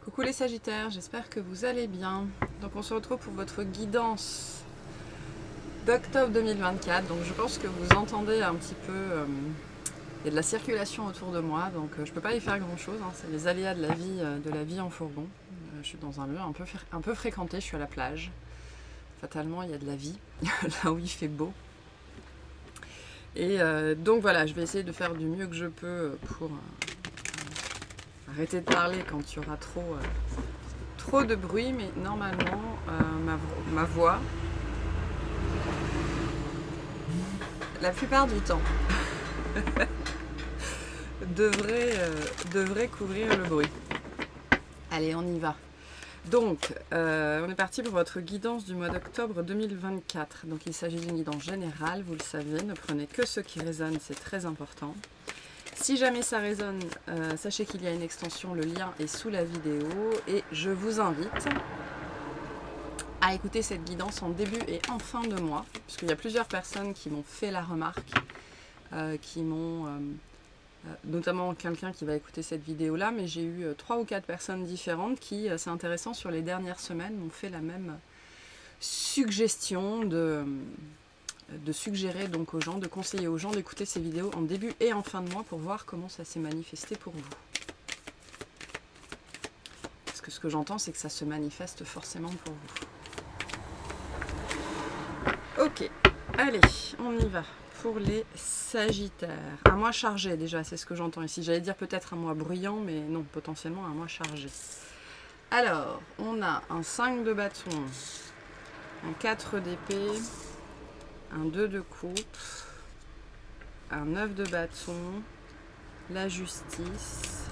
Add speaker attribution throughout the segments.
Speaker 1: Coucou les Sagittaires, j'espère que vous allez bien. Donc on se retrouve pour votre guidance d'octobre 2024. Donc je pense que vous entendez un petit peu, il y a de la circulation autour de moi, donc je ne peux pas y faire grand chose, hein. C'est les aléas de la vie en fourgon. Je suis dans un lieu un peu fréquenté, je suis à la plage. Fatalement il y a de la vie, là où il fait beau. Et donc voilà, je vais essayer de faire du mieux que je peux pour arrêter de parler quand il y aura trop de bruit, mais normalement ma voix, la plupart du temps, devrait couvrir le bruit. Allez, on y va. Donc, on est parti pour votre guidance du mois d'octobre 2024. Donc, il s'agit d'une guidance générale, vous le savez, ne prenez que ce qui résonne, c'est très important. Si jamais ça résonne, sachez qu'il y a une extension, le lien est sous la vidéo et je vous invite à écouter cette guidance en début et en fin de mois, puisqu'il y a plusieurs personnes qui m'ont fait la remarque, notamment quelqu'un qui va écouter cette vidéo-là, mais j'ai eu 3 ou 4 personnes différentes qui, c'est intéressant, sur les dernières semaines, m'ont fait la même suggestion de suggérer donc aux gens, de conseiller aux gens d'écouter ces vidéos en début et en fin de mois pour voir comment ça s'est manifesté pour vous. Parce que ce que j'entends, c'est que ça se manifeste forcément pour vous. Ok, allez, on y va. Pour les Sagittaires. Un mois chargé déjà, c'est ce que j'entends ici. J'allais dire peut-être un mois bruyant, mais non, potentiellement un mois chargé. Alors, on a un 5 de bâton, un 4 d'épée, un 2 de coupe, un 9 de bâton, la justice,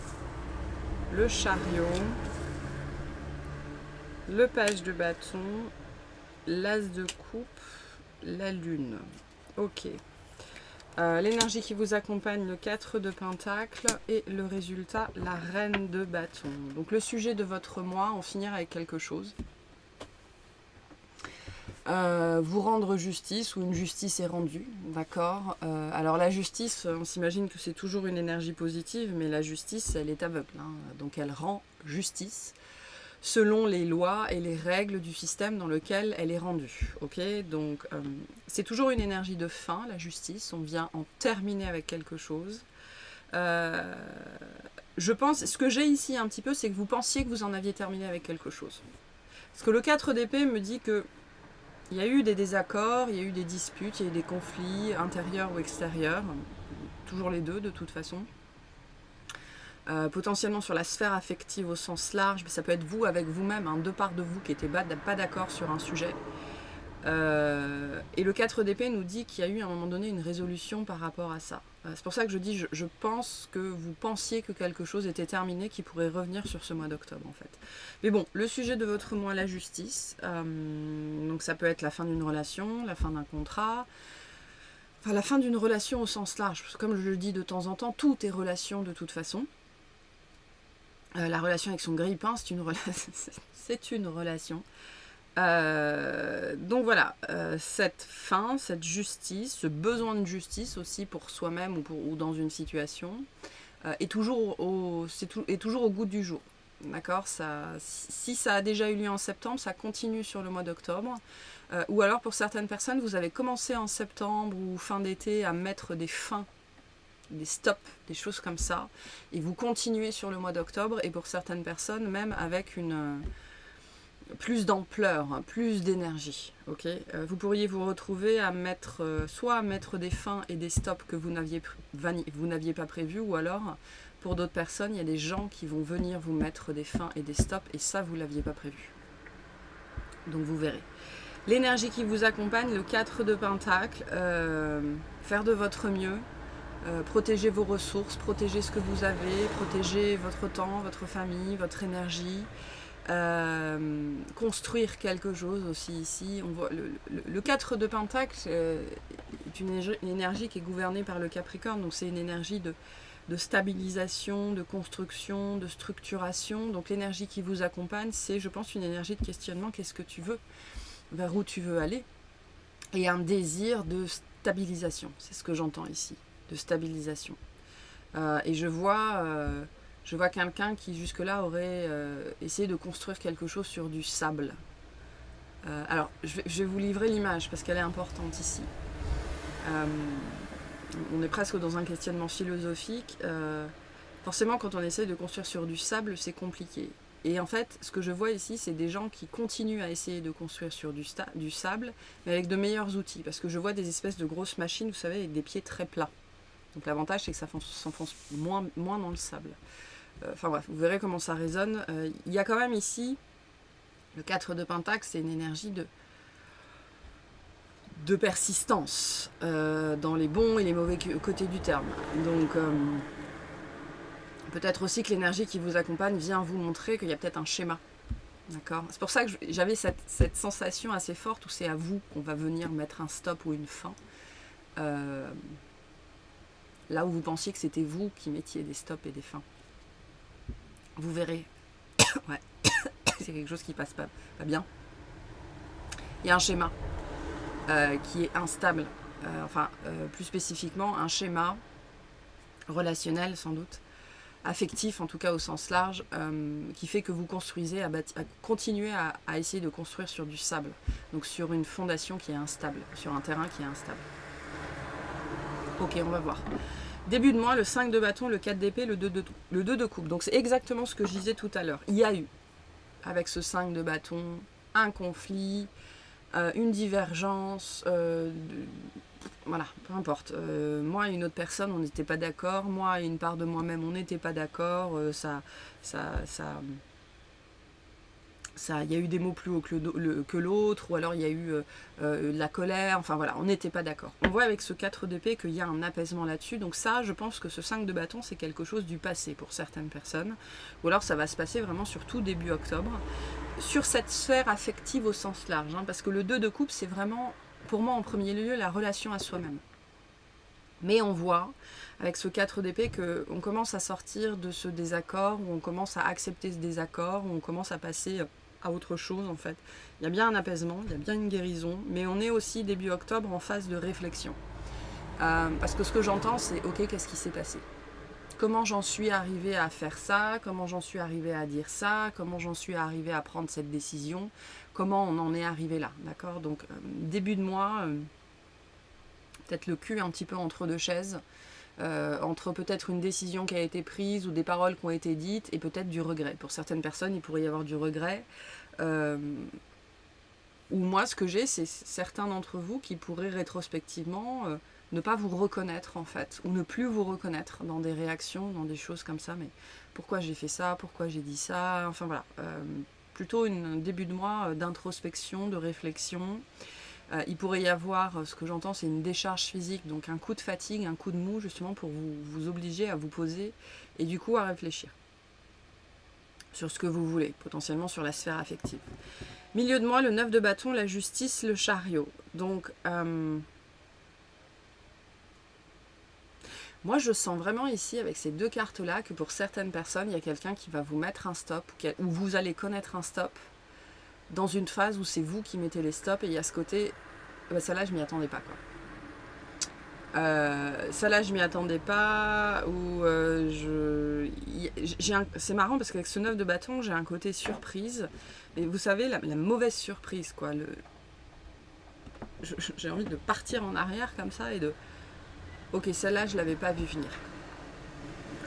Speaker 1: le chariot, le page de bâton, l'as de coupe, la lune. Ok. L'énergie qui vous accompagne, le 4 de pentacle et le résultat, la reine de bâton. Donc le sujet de votre mois, on finira avec quelque chose. Vous rendre justice ou une justice est rendue, d'accord. Alors la justice, on s'imagine que c'est toujours une énergie positive, mais la justice, elle est aveugle, hein, donc elle rend justice selon les lois et les règles du système dans lequel elle est rendue. Ok, donc c'est toujours une énergie de fin, la justice. On vient en terminer avec quelque chose. Je pense, ce que j'ai ici un petit peu, c'est que vous pensiez que vous en aviez terminé avec quelque chose. Parce que le 4 d'épée me dit que il y a eu des désaccords, il y a eu des disputes, il y a eu des conflits intérieurs ou extérieurs, toujours les deux de toute façon. Potentiellement sur la sphère affective au sens large, mais ça peut être vous avec vous-même, hein, deux parts de vous qui n'étaient pas d'accord sur un sujet. Et le 4 d'épée nous dit qu'il y a eu à un moment donné une résolution par rapport à ça. C'est pour ça que je dis, je pense que vous pensiez que quelque chose était terminé qui pourrait revenir sur ce mois d'octobre en fait. Mais bon, le sujet de votre mois, la justice, donc ça peut être la fin d'une relation, la fin d'un contrat, enfin la fin d'une relation au sens large, parce que comme je le dis de temps en temps, tout est relation de toute façon. La relation avec son grille-pain, c'est une relation. Donc voilà, cette fin, cette justice, ce besoin de justice aussi pour soi-même ou dans une situation, est toujours au goût du jour. D'accord, si ça a déjà eu lieu en septembre, ça continue sur le mois d'octobre. Ou alors pour certaines personnes, vous avez commencé en septembre ou fin d'été à mettre des fins, des stops, des choses comme ça, et vous continuez sur le mois d'octobre, et pour certaines personnes même avec plus d'ampleur, plus d'énergie. Okay, vous pourriez vous retrouver à soit à mettre des fins et des stops que vous n'aviez pas prévus, ou alors pour d'autres personnes, il y a des gens qui vont venir vous mettre des fins et des stops, et ça vous ne l'aviez pas prévu. Donc vous verrez. L'énergie qui vous accompagne, le 4 de pentacle, faire de votre mieux, protéger vos ressources, protéger ce que vous avez, protéger votre temps, votre famille, votre énergie, construire quelque chose aussi ici. On voit le 4 de pentacle est une énergie qui est gouvernée par le Capricorne, donc c'est une énergie de stabilisation, de construction, de structuration. Donc l'énergie qui vous accompagne, c'est, je pense, une énergie de questionnement. Qu'est-ce que tu veux ? Vers où tu veux aller ? Et un désir de stabilisation, c'est ce que j'entends ici, de stabilisation. Et je vois Je vois quelqu'un qui jusque-là aurait essayé de construire quelque chose sur du sable. Alors, je vais vous livrer l'image parce qu'elle est importante ici. On est presque dans un questionnement philosophique. Forcément, quand on essaye de construire sur du sable, c'est compliqué. Et en fait, ce que je vois ici, c'est des gens qui continuent à essayer de construire sur du sable, mais avec de meilleurs outils. Parce que je vois des espèces de grosses machines, vous savez, avec des pieds très plats. Donc l'avantage, c'est que ça s'enfonce moins dans le sable. Enfin bref, vous verrez comment ça résonne. Il y a quand même ici, le 4 de Pentacle, c'est une énergie de persistance, dans les bons et les mauvais côtés du terme. Donc... peut-être aussi que l'énergie qui vous accompagne vient vous montrer qu'il y a peut-être un schéma. D'accord ? C'est pour ça que j'avais cette sensation assez forte où c'est à vous qu'on va venir mettre un stop ou une fin. Là où vous pensiez que c'était vous qui mettiez des stops et des fins. Vous verrez. Ouais. C'est quelque chose qui passe pas bien. Il y a un schéma qui est instable. Plus spécifiquement, un schéma relationnel sans doute, affectif en tout cas au sens large, qui fait que vous construisez, continuez à essayer de construire sur du sable, donc sur une fondation qui est instable, sur un terrain qui est instable. Ok, on va voir. Début de mois, le 5 de bâton, le 4 d'épée, le 2 de coupe. Donc c'est exactement ce que je disais tout à l'heure. Il y a eu, avec ce 5 de bâton, un conflit, une divergence, voilà, peu importe. Moi et une autre personne, on n'était pas d'accord. Moi et une part de moi-même, on n'était pas d'accord. Il y a eu des mots plus hauts que l'autre, ou alors il y a eu de la colère. Enfin voilà, on n'était pas d'accord. On voit avec ce 4 d'épée qu'il y a un apaisement là-dessus. Donc ça, je pense que ce 5 de bâton, c'est quelque chose du passé pour certaines personnes. Ou alors ça va se passer vraiment surtout début octobre. Sur cette sphère affective au sens large. Hein, parce que le 2 de coupe, c'est vraiment, pour moi en premier lieu, la relation à soi-même. Mais on voit, avec ce 4 d'épée, qu'on commence à sortir de ce désaccord, où on commence à accepter ce désaccord, où on commence à passer à autre chose en fait. Il y a bien un apaisement, il y a bien une guérison, mais on est aussi début octobre en phase de réflexion. Parce que ce que j'entends, c'est ok, qu'est-ce qui s'est passé ? Comment j'en suis arrivée à faire ça ? Comment j'en suis arrivée à dire ça ? Comment j'en suis arrivée à prendre cette décision ? Comment on en est arrivé là ? D'accord ? Donc début de mois, peut-être le cul un petit peu entre deux chaises, entre peut-être une décision qui a été prise ou des paroles qui ont été dites et peut-être du regret. Pour certaines personnes, il pourrait y avoir du regret. Ou moi, ce que j'ai, c'est certains d'entre vous qui pourraient rétrospectivement ne pas vous reconnaître en fait, ou ne plus vous reconnaître dans des réactions, dans des choses comme ça. Mais pourquoi j'ai fait ça ? Pourquoi j'ai dit ça ? Enfin voilà. Plutôt un début de mois d'introspection, de réflexion. Il pourrait y avoir, ce que j'entends, c'est une décharge physique, donc un coup de fatigue, un coup de mou, justement pour vous obliger à vous poser et du coup à réfléchir sur ce que vous voulez, potentiellement sur la sphère affective. Milieu de mois, le 9 de bâton, la justice, le chariot. Donc, moi je sens vraiment ici, avec ces deux cartes-là, que pour certaines personnes, il y a quelqu'un qui va vous mettre un stop, ou vous allez connaître un stop, dans une phase où c'est vous qui mettez les stops, et il y a ce côté, ça là je m'y attendais pas quoi. Ça là je m'y attendais pas, ou c'est marrant parce qu'avec ce 9 de bâton j'ai un côté surprise, mais vous savez la mauvaise surprise quoi, j'ai envie de partir en arrière comme ça et de ok celle-là je l'avais pas vu venir.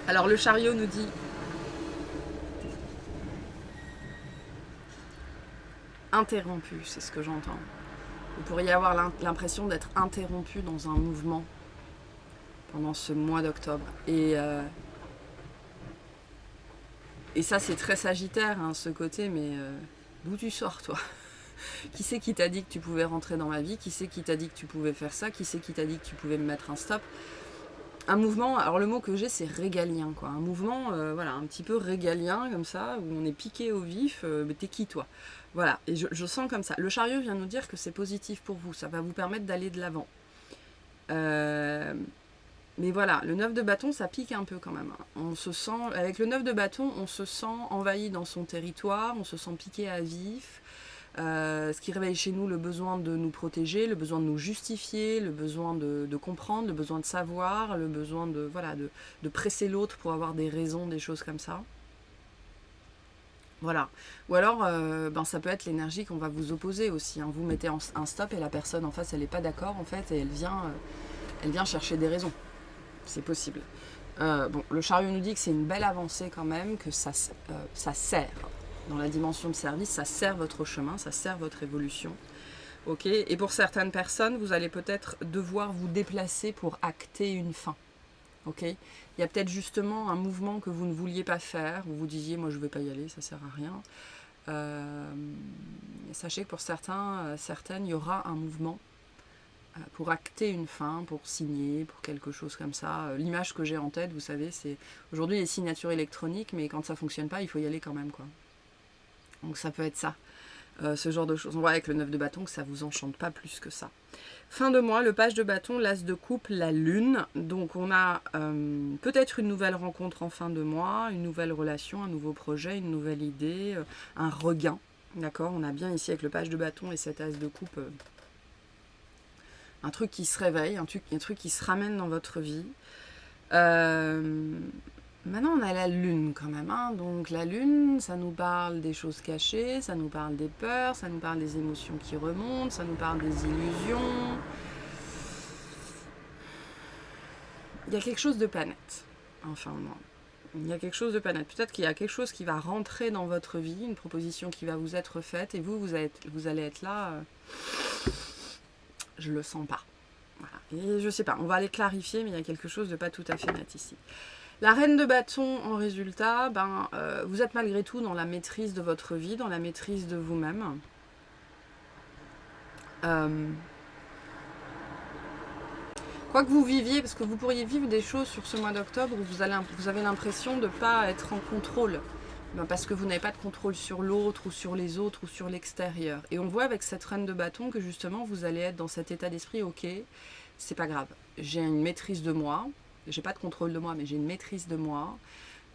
Speaker 1: Alors le chariot nous dit interrompu, c'est ce que j'entends. Vous pourriez avoir l'impression d'être interrompu dans un mouvement pendant ce mois d'octobre. Et ça, c'est très sagittaire, hein, ce côté, mais d'où tu sors, toi ? Qui c'est qui t'a dit que tu pouvais rentrer dans ma vie ? Qui c'est qui t'a dit que tu pouvais faire ça ? Qui c'est qui t'a dit que tu pouvais me mettre un stop ? Un mouvement, alors le mot que j'ai, c'est régalien, quoi. Un mouvement, voilà, un petit peu régalien, comme ça, où on est piqué au vif, mais t'es qui, toi ? Voilà, et je sens comme ça. Le chariot vient nous dire que c'est positif pour vous, ça va vous permettre d'aller de l'avant. Mais voilà, le 9 de bâton, ça pique un peu quand même. On se sent, avec le 9 de bâton, on se sent envahi dans son territoire, on se sent piqué à vif. ce qui réveille chez nous le besoin de nous protéger, le besoin de nous justifier, le besoin de comprendre, le besoin de savoir, le besoin de presser l'autre pour avoir des raisons, des choses comme ça. Voilà. Ou alors, ça peut être l'énergie qu'on va vous opposer aussi, hein. Vous mettez un stop et la personne en face, elle n'est pas d'accord en fait, et elle vient chercher des raisons. C'est possible. Le chariot nous dit que c'est une belle avancée quand même, que ça sert. Dans la dimension de service, ça sert votre chemin, ça sert votre évolution. Ok. Et pour certaines personnes, vous allez peut-être devoir vous déplacer pour acter une fin. Ok. Il y a peut-être justement un mouvement que vous ne vouliez pas faire, où vous disiez, moi je ne vais pas y aller, ça sert à rien. Sachez que pour certaines, il y aura un mouvement pour acter une fin, pour signer, pour quelque chose comme ça. L'image que j'ai en tête, vous savez, c'est aujourd'hui les signatures électroniques, mais quand ça ne fonctionne pas, il faut y aller quand même, quoi. Donc ça peut être ça, ce genre de choses. On voit avec le 9 de bâton que ça ne vous enchante pas plus que ça. Fin de mois, le page de bâton, l'as de coupe, la lune. Donc on a peut-être une nouvelle rencontre en fin de mois, une nouvelle relation, un nouveau projet, une nouvelle idée, un regain. D'accord. On a bien ici avec le page de bâton et cet as de coupe, un truc qui se réveille, un truc qui se ramène dans votre vie. Maintenant, on a la lune quand même, hein. Donc la lune, ça nous parle des choses cachées, ça nous parle des peurs, ça nous parle des émotions qui remontent, ça nous parle des illusions. Il y a quelque chose de pas net, enfin non. Il y a quelque chose de pas net. Peut-être qu'il y a quelque chose qui va rentrer dans votre vie, une proposition qui va vous être faite, et vous allez être là, je le sens pas. Voilà. Et je sais pas, on va aller clarifier, mais il y a quelque chose de pas tout à fait net ici. La reine de bâton, en résultat, vous êtes malgré tout dans la maîtrise de votre vie, dans la maîtrise de vous-même. Quoi que vous viviez, parce que vous pourriez vivre des choses sur ce mois d'octobre où vous avez l'impression de ne pas être en contrôle. Parce que vous n'avez pas de contrôle sur l'autre ou sur les autres ou sur l'extérieur. Et on voit avec cette reine de bâton que justement vous allez être dans cet état d'esprit, ok, c'est pas grave, j'ai une maîtrise de moi. J'ai pas de contrôle de moi, mais j'ai une maîtrise de moi.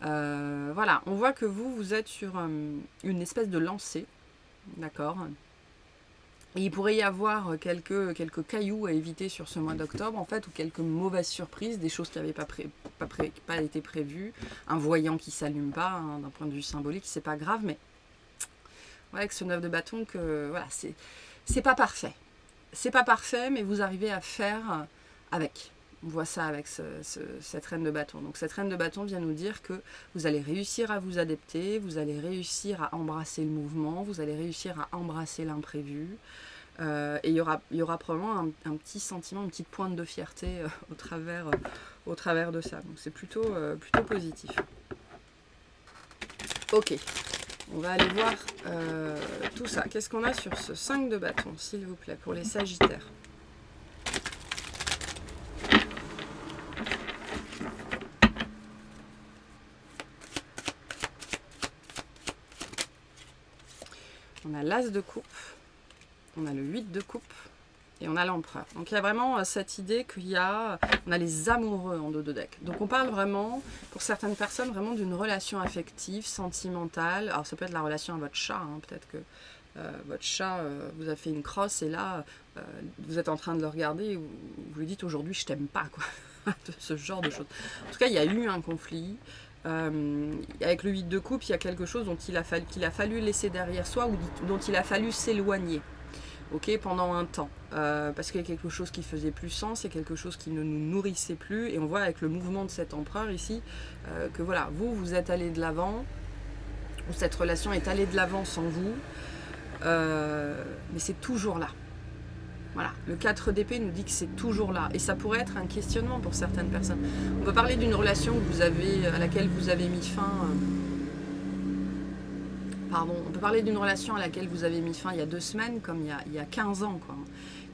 Speaker 1: Voilà, on voit que vous êtes sur une espèce de lancée, d'accord. Et il pourrait y avoir quelques cailloux à éviter sur ce mois d'octobre, en fait, ou quelques mauvaises surprises, des choses qui n'avaient pas été prévues, un voyant qui s'allume pas, hein, d'un point de vue symbolique, c'est pas grave, mais voilà, avec ce 9 de bâton, que voilà, c'est pas parfait. C'est pas parfait, mais vous arrivez à faire avec. On voit ça avec cette reine de bâton. Donc cette reine de bâton vient nous dire que vous allez réussir à vous adapter, vous allez réussir à embrasser le mouvement, vous allez réussir à embrasser l'imprévu. Et il y aura probablement un petit sentiment, une petite pointe de fierté au travers de ça. Donc c'est plutôt positif. Ok, on va aller voir tout ça. Qu'est-ce qu'on a sur ce 5 de bâton, s'il vous plaît, pour les sagittaires ? On a l'as de coupe, on a le 8 de coupe et on a l'empereur. Donc il y a vraiment cette idée on a les amoureux en dos de deck. Donc on parle vraiment, pour certaines personnes, vraiment d'une relation affective, sentimentale. Alors ça peut être la relation à votre chat, hein. Peut-être que votre chat vous a fait une crosse et là, vous êtes en train de le regarder et vous lui dites aujourd'hui je t'aime pas, quoi. Ce genre de choses. En tout cas, il y a eu un conflit. Avec le 8 de coupe, il y a quelque chose qu'il a fallu laisser derrière soi ou dont il a fallu s'éloigner, ok, pendant un temps, parce qu'il y a quelque chose qui faisait plus sens, il y a quelque chose qui ne nous nourrissait plus, et on voit avec le mouvement de cet empereur ici que voilà, vous êtes allé de l'avant, ou cette relation est allée de l'avant sans vous, mais c'est toujours là. Voilà, le 4 d'épée nous dit que c'est toujours là. Et ça pourrait être un questionnement pour certaines personnes. On peut parler d'une relation à laquelle vous avez mis fin. On peut parler d'une relation à laquelle vous avez mis fin il y a 2 semaines, comme il y a 15 ans, quoi,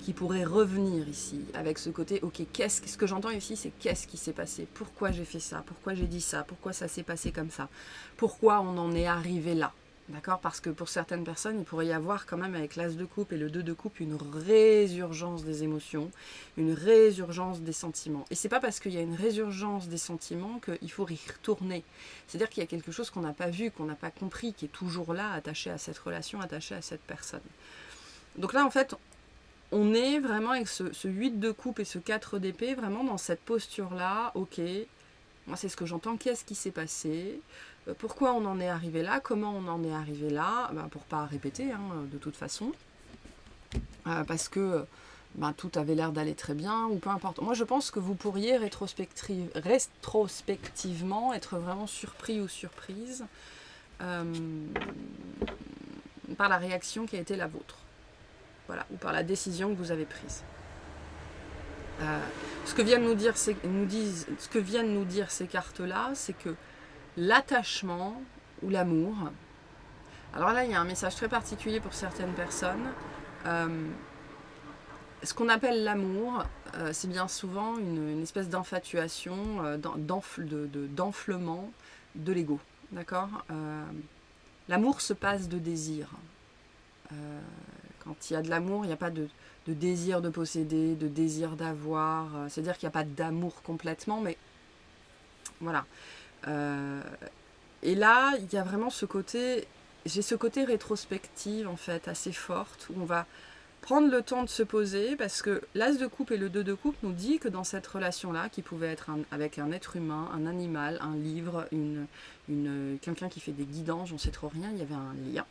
Speaker 1: qui pourrait revenir ici, avec ce côté, ok, ce que j'entends ici, c'est qu'est-ce qui s'est passé ? Pourquoi j'ai fait ça ? Pourquoi j'ai dit ça ? Pourquoi ça s'est passé comme ça ? Pourquoi on en est arrivé là ? D'accord? Parce que pour certaines personnes, il pourrait y avoir quand même avec l'As de coupe et le 2 de coupe une résurgence des émotions, une résurgence des sentiments. Et c'est pas parce qu'il y a une résurgence des sentiments qu'il faut y retourner. C'est-à-dire qu'il y a quelque chose qu'on n'a pas vu, qu'on n'a pas compris, qui est toujours là, attaché à cette relation, attaché à cette personne. Donc là, en fait, on est vraiment avec ce 8 de coupe et ce 4 d'épée, vraiment dans cette posture-là, ok, moi c'est ce que j'entends, qu'est-ce qui s'est passé ? Pourquoi on en est arrivé là? Comment on en est arrivé là? Pour pas répéter, hein, de toute façon. Parce que tout avait l'air d'aller très bien, ou peu importe. Moi, je pense que vous pourriez rétrospectivement être vraiment surpris ou surprise par la réaction qui a été la vôtre. Voilà, ou par la décision que vous avez prise. Ce que viennent nous dire ces cartes-là, c'est que l'attachement ou l'amour. Alors là, il y a un message très particulier pour certaines personnes. Ce qu'on appelle l'amour, c'est bien souvent une espèce d'infatuation, d'enflement de l'ego. D'accord? L'amour se passe de désir. Quand il y a de l'amour, il n'y a pas de désir de posséder, de désir d'avoir. C'est-à-dire qu'il n'y a pas d'amour complètement, mais voilà. Et là, il y a vraiment ce côté, j'ai ce côté rétrospective en fait, assez forte, où on va prendre le temps de se poser, parce que l'As de coupe et le 2 de coupe nous dit que dans cette relation-là, qui pouvait être avec un être humain, un animal, un livre, quelqu'un qui fait des guidances, j'en sais trop rien, il y avait un lien.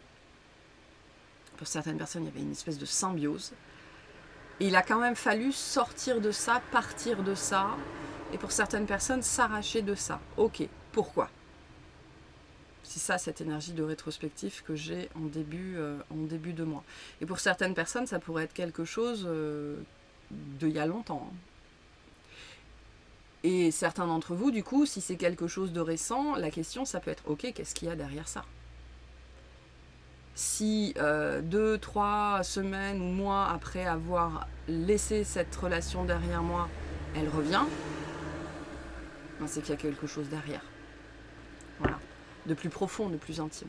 Speaker 1: Pour certaines personnes, il y avait une espèce de symbiose. Et il a quand même fallu sortir de ça, partir de ça, et pour certaines personnes, s'arracher de ça. Ok, pourquoi ? C'est ça, cette énergie de rétrospective que j'ai en début de mois. Et pour certaines personnes, ça pourrait être quelque chose d'il y a longtemps. Et certains d'entre vous, du coup, si c'est quelque chose de récent, la question, ça peut être, ok, qu'est-ce qu'il y a derrière ça ? Si 2, 3 semaines ou mois après avoir laissé cette relation derrière moi, elle revient, c'est qu'il y a quelque chose derrière. Voilà. De plus profond, de plus intime.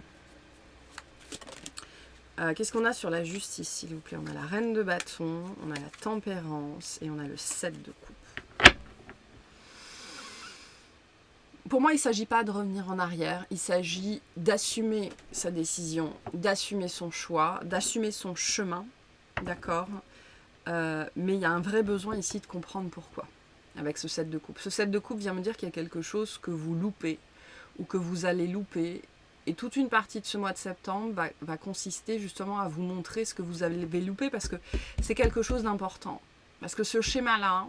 Speaker 1: Qu'est-ce qu'on a sur la justice, s'il vous plaît? On a la reine de bâton, on a la tempérance et on a le 7 de coupe. Pour moi, il ne s'agit pas de revenir en arrière, il s'agit d'assumer sa décision, d'assumer son choix, d'assumer son chemin, d'accord, mais il y a un vrai besoin ici de comprendre pourquoi, avec ce 7 de coupe. Ce 7 de coupe vient me dire qu'il y a quelque chose que vous loupez, ou que vous allez louper. Et toute une partie de ce mois de septembre va consister justement à vous montrer ce que vous avez loupé, parce que c'est quelque chose d'important. Parce que ce schéma-là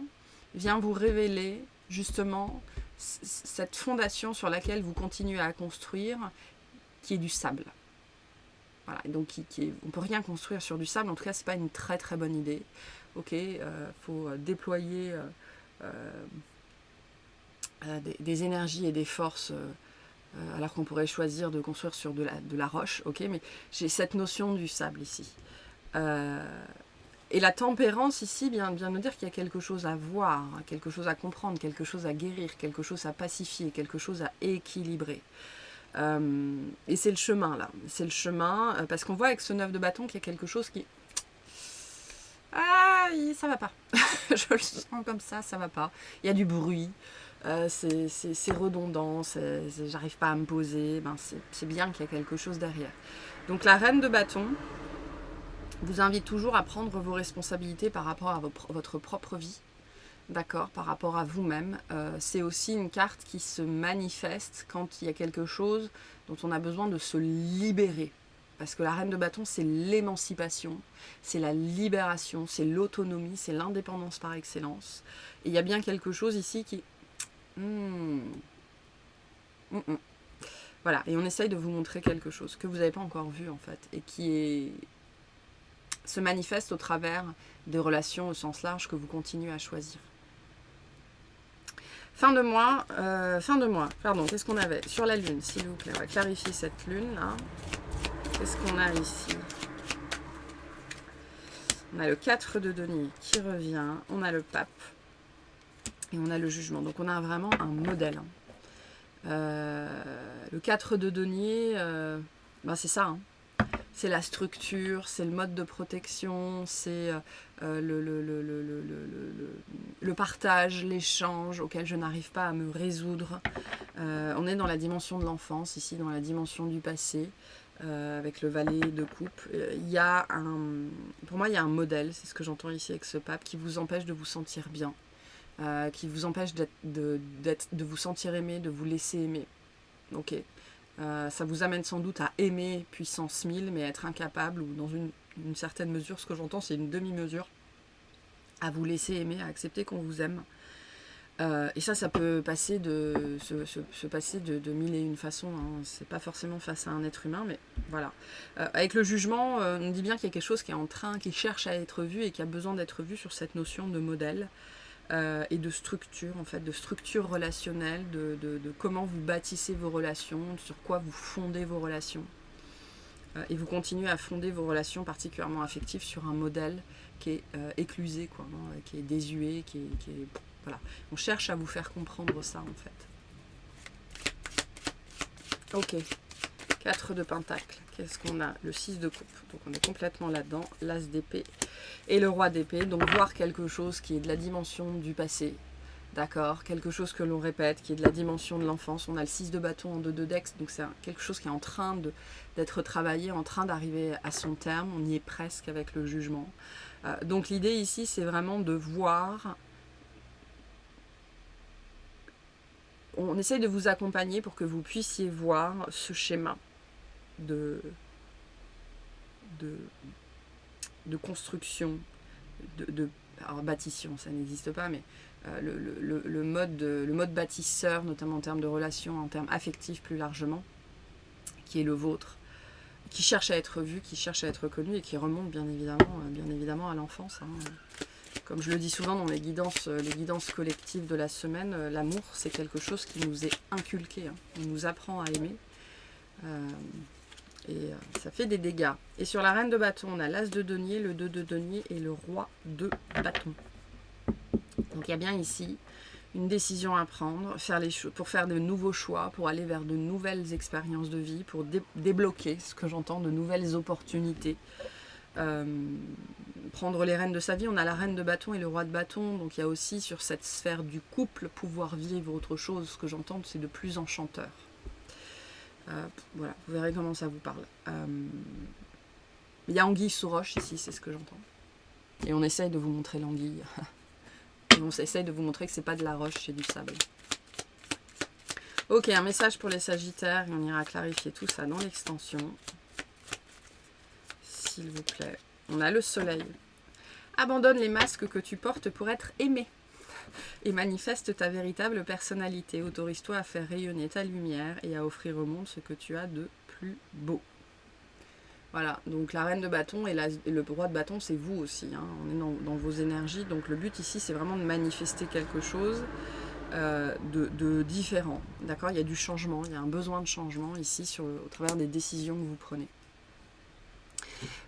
Speaker 1: vient vous révéler justement cette fondation sur laquelle vous continuez à construire, qui est du sable. Voilà, et donc on ne peut rien construire sur du sable, en tout cas, ce n'est pas une très très bonne idée. Ok, faut déployer des énergies et des forces. Alors qu'on pourrait choisir de construire sur de la roche, ok, mais j'ai cette notion du sable ici. Et la tempérance ici vient nous dire qu'il y a quelque chose à voir, quelque chose à comprendre, quelque chose à guérir, quelque chose à pacifier, quelque chose à équilibrer. Et c'est le chemin là, c'est le chemin, parce qu'on voit avec ce 9 de bâton qu'il y a quelque chose qui... Ah, ça va pas. Je le sens comme ça va pas. Il y a du bruit. C'est redondant, j'arrive pas à me poser, c'est bien qu'il y a quelque chose derrière. Donc la reine de bâton vous invite toujours à prendre vos responsabilités par rapport à votre propre vie, d'accord, par rapport à vous-même. C'est aussi une carte qui se manifeste quand il y a quelque chose dont on a besoin de se libérer. Parce que la reine de bâton, c'est l'émancipation, c'est la libération, c'est l'autonomie, c'est l'indépendance par excellence. Et il y a bien quelque chose ici qui... Voilà, et on essaye de vous montrer quelque chose que vous n'avez pas encore vu en fait, et qui se manifeste au travers des relations au sens large que vous continuez à choisir. Fin de mois, pardon, qu'est-ce qu'on avait sur la lune, s'il vous plaît, on va clarifier cette lune là. Qu'est-ce qu'on a ici? On a le 4 de denier qui revient, on a le pape, et on a le jugement. Donc on a vraiment un modèle. Le 4 de denier, Ben, c'est ça, hein. C'est la structure, c'est le mode de protection, c'est le partage, l'échange auquel je n'arrive pas à me résoudre. On est dans la dimension de l'enfance, ici, dans la dimension du passé, avec le valet de coupe. Pour moi, il y a un modèle, c'est ce que j'entends ici avec ce pape, qui vous empêche de vous sentir bien, qui vous empêche de vous sentir aimé, de vous laisser aimer. Ok. Ça vous amène sans doute à aimer puissance 1000, mais être incapable, ou dans une certaine mesure, ce que j'entends, c'est une demi-mesure, à vous laisser aimer, à accepter qu'on vous aime. Et ça peut passer se passer de mille et une façons. Hein. C'est pas forcément face à un être humain, mais voilà. Avec le jugement, on dit bien qu'il y a quelque chose qui cherche à être vu et qui a besoin d'être vu sur cette notion de modèle. Et de structure, en fait, de structure relationnelle, de comment vous bâtissez vos relations, sur quoi vous fondez vos relations. Et vous continuez à fonder vos relations particulièrement affectives sur un modèle qui est éclusé, quoi, hein, qui est désuet, qui est voilà. On cherche à vous faire comprendre ça, en fait. Ok. 4 de pentacle. Qu'est-ce qu'on a? Le 6 de coupe. Donc on est complètement là-dedans. L'as d'épée et le roi d'épée. Donc voir quelque chose qui est de la dimension du passé. D'accord? Quelque chose que l'on répète, qui est de la dimension de l'enfance. On a le 6 de bâton en 2 de dex. Donc c'est quelque chose qui est en train d'être travaillé, en train d'arriver à son terme. On y est presque avec le jugement. Donc l'idée ici, c'est vraiment de voir... On essaye de vous accompagner pour que vous puissiez voir ce schéma de construction, alors bâtissement, ça n'existe pas, mais le mode bâtisseur, notamment en termes de relations, en termes affectifs plus largement, qui est le vôtre, qui cherche à être vu, qui cherche à être connu et qui remonte bien évidemment à l'enfance. Hein. Comme je le dis souvent dans les guidances collectives de la semaine, l'amour, c'est quelque chose qui nous est inculqué. Hein. On nous apprend à aimer. Et ça fait des dégâts. Et sur la reine de bâton, on a l'as de denier, le 2 de denier et le roi de bâton. Donc il y a bien ici une décision à prendre, pour faire de nouveaux choix, pour aller vers de nouvelles expériences de vie, pour débloquer, ce que j'entends, de nouvelles opportunités. Prendre les rênes de sa vie, on a la reine de bâton et le roi de bâton, donc il y a aussi sur cette sphère du couple, pouvoir vivre autre chose, ce que j'entends, c'est de plus enchanteur. Voilà, vous verrez comment ça vous parle. Il y a anguille sous roche ici, c'est ce que j'entends. Et on essaye de vous montrer l'anguille. Et on essaye de vous montrer que c'est pas de la roche, c'est du sable. Ok, un message pour les Sagittaires, et on ira clarifier tout ça dans l'extension. S'il vous plaît. On a le soleil. Abandonne les masques que tu portes pour être aimé. Et manifeste ta véritable personnalité. Autorise-toi à faire rayonner ta lumière et à offrir au monde ce que tu as de plus beau. Voilà, donc la reine de bâton et le roi de bâton, c'est vous aussi. Hein. On est dans vos énergies. Donc le but ici, c'est vraiment de manifester quelque chose de différent. D'accord? Il y a du changement, il y a un besoin de changement ici au travers des décisions que vous prenez.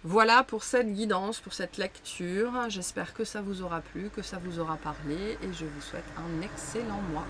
Speaker 1: Voilà pour cette guidance, pour cette lecture. J'espère que ça vous aura plu, que ça vous aura parlé et je vous souhaite un excellent mois.